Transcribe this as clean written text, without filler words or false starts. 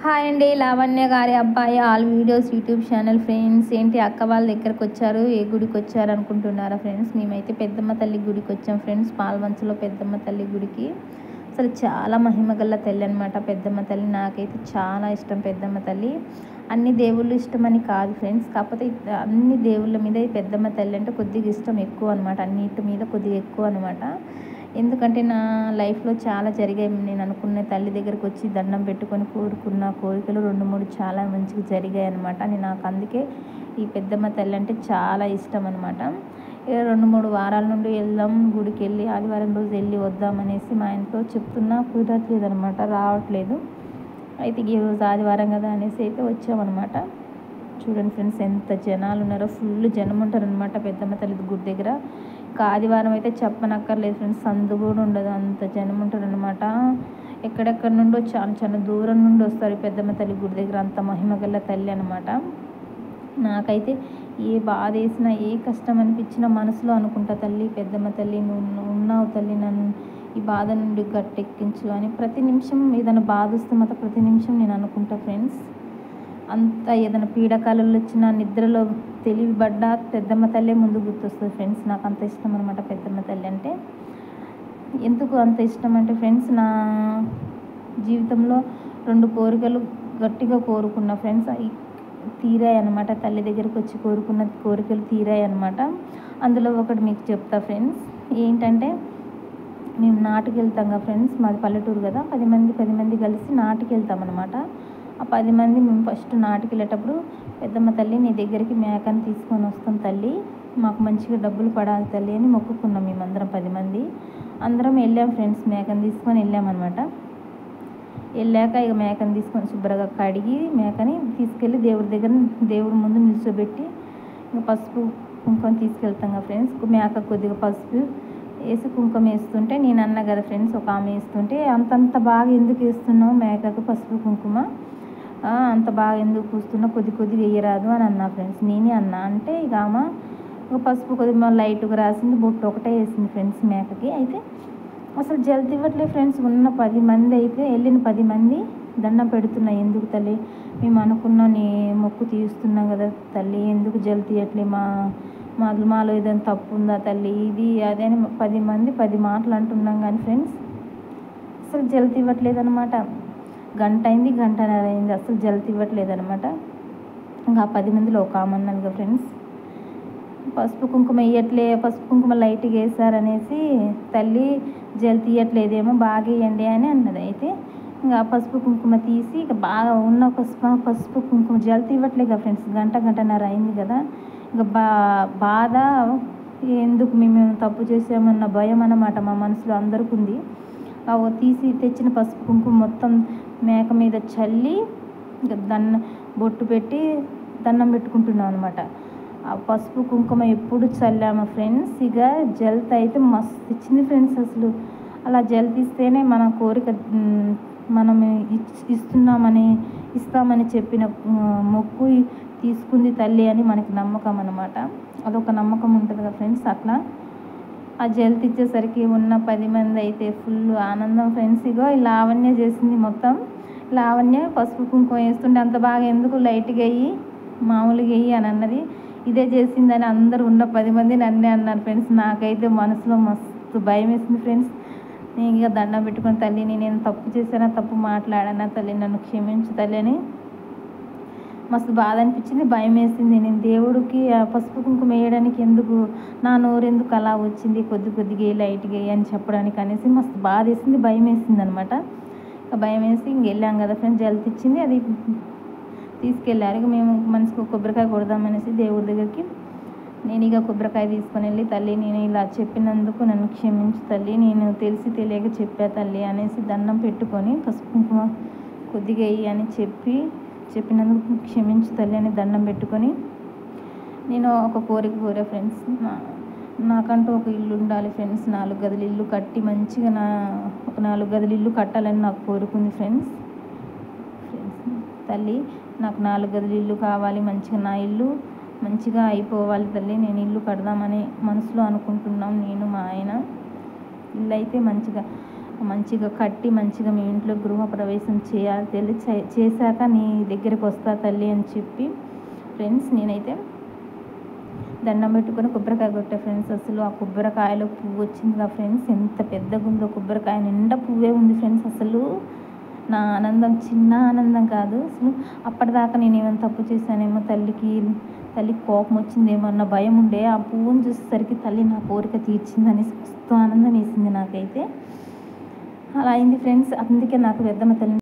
Hi అండి, లావణ్య గారి అబ్బాయి all videos YouTube channel. Friends, ఏంటి అక్క వాళ్ళ దగ్గరకు వచ్చారు, ఏ గుడికి వచ్చారు అనుకుంటున్నారా ఫ్రెండ్స్? మేమైతే పెద్దమ్మ తల్లి గుడికి వచ్చాం ఫ్రెండ్స్. పాల్వంచలో పెద్దమ్మ తల్లి గుడికి. అసలు చాలా మహిమగల తల్లి అనమాట పెద్దమ్మ తల్లి. నాకైతే చాలా ఇష్టం పెద్దమ్మ తల్లి. అన్ని దేవుళ్ళు ఇష్టమని కాదు ఫ్రెండ్స్, కాకపోతే అన్ని దేవుళ్ళ మీద ఈ పెద్దమ్మ తల్లి అంటే కొద్దిగా ఇష్టం ఎక్కువ అనమాట. అన్నిటి మీద కొద్దిగా ఎక్కువ అనమాట. ఎందుకంటే నా లైఫ్లో చాలా జరిగాయి. నేను అనుకున్న తల్లి దగ్గరకు వచ్చి దండం పెట్టుకొని కోరుకున్న కోరికలు 2-3 చాలా మంచిగా జరిగాయి అనమాట. నాకు అందుకే ఈ పెద్దమ్మ తల్లి అంటే చాలా ఇష్టం అనమాట. 2-3 వారాల నుండి వెళ్దాం గుడికి, వెళ్ళి ఆదివారం రోజు వెళ్ళి వద్దామనేసి మా ఇంట్లో చెప్తున్నా కుదరట్లేదు అనమాట, రావట్లేదు. అయితే ఈరోజు ఆదివారం కదా అనేసి అయితే వచ్చామన్నమాట. చూడండి ఫ్రెండ్స్, ఎంత జనాలు ఉన్నారో, ఫుల్ జనం ఉంటారు అనమాట పెద్దమ్మ తల్లి గుడి దగ్గర. ఇంకా ఆదివారం అయితే చెప్పనక్కర్లేదు ఫ్రెండ్స్, సందు కూడా ఉండదు, అంత జనం ఉంటారు అనమాట. ఎక్కడెక్కడ నుండో చాలా చాలా దూరం నుండి వస్తారు పెద్దమ్మ తల్లి గుడి దగ్గర. అంత మహిమగల తల్లి అనమాట. నాకైతే ఏ బాధ వేసినా, ఏ కష్టం అనిపించినా మనసులో అనుకుంటా, తల్లి పెద్దమ్మ తల్లి నువ్వు ఉన్నావు తల్లి, నన్ను ఈ బాధ నుండి గట్టెక్కించు అని. ప్రతి నిమిషం ఏదైనా బాధ వస్తే మాత్రం ప్రతి నిమిషం నేను అనుకుంటా ఫ్రెండ్స్. అంత ఏదైనా పీడకాలలో వచ్చిన, నిద్రలో తెలివిపడ్డా పెద్దమ్మ తల్లే ముందు గుర్తొస్తుంది ఫ్రెండ్స్. నాకు అంత ఇష్టం అనమాట పెద్దమ్మ తల్లి అంటే. ఎందుకు అంత ఇష్టం అంటే ఫ్రెండ్స్, నా జీవితంలో 2 కోరికలు గట్టిగా కోరుకున్నా ఫ్రెండ్స్, తీరాయి అనమాట. తల్లి దగ్గరకు వచ్చి కోరుకున్న కోరికలు తీరాయి అనమాట. అందులో ఒకటి మీకు చెప్తా ఫ్రెండ్స్. ఏంటంటే, మేము నాటుకు వెళ్తాం కదా ఫ్రెండ్స్, మాది పల్లెటూరు కదా. 10 మంది కలిసి నాటుకు వెళ్తాం అనమాట. ఆ 10 మంది మేము ఫస్ట్ నాటుకు వెళ్ళేటప్పుడు, పెద్దమ్మ తల్లి నీ దగ్గరికి మేకని తీసుకొని వస్తాం తల్లి, మాకు మంచిగా డబ్బులు పడాలి తల్లి అని మొక్కుకున్నాం. మేమందరం 10 మంది అందరం వెళ్ళాం ఫ్రెండ్స్. మేకని తీసుకొని వెళ్ళామన్నమాట. వెళ్ళాక ఇక మేకని తీసుకొని శుభ్రంగా కడిగి మేకని తీసుకెళ్ళి దేవుడి ముందు నిల్చోబెట్టి, ఇంకా పసుపు కుంకుమ తీసుకెళ్తాం కదా ఫ్రెండ్స్. మేక కొద్దిగా పసుపు వేసి కుంకుమ వేస్తుంటే, నేను అన్నా కదా ఫ్రెండ్స్, ఒక ఆమె వేస్తుంటే, అంతంత బాగా ఎందుకు వేస్తున్నావు మేకకు పసుపు కుంకుమ, అంత బాగా ఎందుకు పూస్తున్నావు, కొద్దిగా వేయరాదు అని అన్నా ఫ్రెండ్స్. నేనే అన్నా అంటే ఇక ఆమె పసుపు కొద్దిగా లైట్గా రాసింది, బొట్టు ఒకటే వేసింది ఫ్రెండ్స్ మేకకి. అయితే అసలు జల్ది ఇవ్వట్లేదు ఫ్రెండ్స్. ఉన్న 10 మంది అయితే, వెళ్ళిన 10 మంది దండం పెడుతున్నా, ఎందుకు తల్లి మేము అనుకున్న నీ మొక్కు తీస్తున్నాం కదా తల్లి, ఎందుకు జల్ది ఇవ్వట్లేదు, మాలో ఏదైనా తప్పు ఉందా తల్లి, ఇది అదే అని 10 మంది 10 మాటలు అంటున్నాం. కానీ ఫ్రెండ్స్ అసలు జల్ది ఇవ్వట్లేదు అనమాట. గంట అయింది, గంటన్నర అయింది, అసలు జల్ది ఇవ్వట్లేదు అనమాట. ఇంకా 10 మందిలో ఒక ఆమె అన్నాను కదా ఫ్రెండ్స్, పసుపు కుంకుమ వేయట్లే, పసుపు కుంకుమ లైట్గా వేసారనేసి తల్లి జల్ తీయట్లేదేమో, బాగా వేయండి అని అన్నది. అయితే ఇంకా పసుపు కుంకుమ తీసి ఇక బాగా ఉన్న పసుపు కుంకుమ జల్ తీయట్లేదు కదా ఫ్రెండ్స్. గంటన్నర అయింది కదా. ఇంకా బాధ, ఎందుకు మేము తప్పు చేసామన్న భయం అన్నమాట మా మనసులో అందరికీ ఉంది. తీసి తెచ్చిన పసుపు కుంకుమ మొత్తం మేక మీద చల్లి ఇక బొట్టు పెట్టి దండం పెట్టుకుంటున్నాం అనమాట. ఆ పసుపు కుంకుమ ఎప్పుడు చల్లాము ఫ్రెండ్స్, ఇక జల్త్ అయితే మస్తు ఇచ్చింది ఫ్రెండ్స్. అసలు అలా జల్త్ ఇస్తేనే మన కోరిక మనం ఇస్తామని చెప్పిన మొక్కు తీసుకుంది తల్లి అని మనకి నమ్మకం అనమాట. అదొక నమ్మకం ఉంటుంది కదా ఫ్రెండ్స్. అట్లా ఆ జల్త్ ఇచ్చేసరికి ఉన్న 10 మంది అయితే ఫుల్ ఆనందం ఫ్రెండ్స్. ఇగో ఈ లావణ్య చేసింది మొత్తం. లావణ్య పసుపు కుంకుమ వేస్తుంటే అంత బాగా ఎందుకు లైట్గా వేయి, మామూలుగా వేయి అని అన్నది. ఇదే చేసిందని అందరూ ఉన్న 10 మంది నన్నే అన్నారు ఫ్రెండ్స్. నాకైతే మనసులో మస్తు భయం వేసింది ఫ్రెండ్స్. నేను ఇక దండం పెట్టుకుని, తల్లి నేను తప్పు చేశానా, తప్పు మాట్లాడానా తల్లి, నన్ను క్షమించు తల్లి అని మస్తు బాధ అనిపించింది, భయం వేసింది. నేను దేవుడికి పసుపు కుంకుమ వేయడానికి ఎందుకు, నా నోరు ఎందుకు అలా వచ్చింది, కొద్దిగా లైట్గా అని చెప్పడానికి అనేసి మస్తు బాధ వేసింది, భయం వేసింది అనమాట. భయం వేసి ఇంక వెళ్ళాం కదా ఫ్రెండ్స్. జల్త్ ఇచ్చింది, అది తీసుకెళ్ళారు. ఇక మేము మనసుకు కొబ్బరికాయ కొడదామనేసి దేవుడి దగ్గరికి నేను ఇక కొబ్బరికాయ తీసుకొని వెళ్ళి, తల్లి నేను ఇలా చెప్పినందుకు నన్ను క్షమించు తల్లి, నేను తెలిసి తెలియక చెప్పా తల్లి అనేసి దండం పెట్టుకొని, పసుపు కుంకుమ కొద్దిగా వేయి అని చెప్పినందుకు క్షమించు తల్లి అని దండం పెట్టుకొని, నేను ఒక కోరిక కోరా ఫ్రెండ్స్. నాకంటూ ఒక ఇల్లు ఉండాలి ఫ్రెండ్స్. 4 గదులు ఇల్లు కట్టి మంచిగా ఒక 4 గదులు ఇల్లు కట్టాలని నాకు కోరుకుంది ఫ్రెండ్స్. తల్లి నాకు 4 గదులు ఇల్లు కావాలి, మంచిగా నా ఇల్లు మంచిగా అయిపోవాలి తల్లి, నేను ఇల్లు కడదామని మనసులో అనుకుంటున్నాం నేను మా ఆయన. ఇల్లు అయితే మంచిగా మంచిగా కట్టి మంచిగా మీ ఇంట్లో గృహప్రవేశం చేయాలి తల్లి, చేశాక నీ దగ్గరికి వస్తా తల్లి అని చెప్పి ఫ్రెండ్స్ నేనైతే దండం పెట్టుకొని కొబ్బరికాయ కొట్టా ఫ్రెండ్స్. అసలు ఆ కొబ్బరికాయలో పువ్వు వచ్చిందిగా ఫ్రెండ్స్, ఎంత పెద్దగా ఉందో కొబ్బరికాయ నిండా పువ్వే ఉంది ఫ్రెండ్స్. అసలు నా ఆనందం చిన్న ఆనందం కాదు. అసలు అప్పటిదాకా నేను ఏమైనా తప్పు చేశానేమో, తల్లికి కోపం వచ్చిందేమో అన్న భయం ఉండే. ఆ పువ్వును చూసేసరికి తల్లి నా కోరిక తీర్చిందని మస్తు ఆనందం వేసింది నాకైతే. అలా అయింది ఫ్రెండ్స్. అందుకే నాకు పెద్దమ్మ తల్లి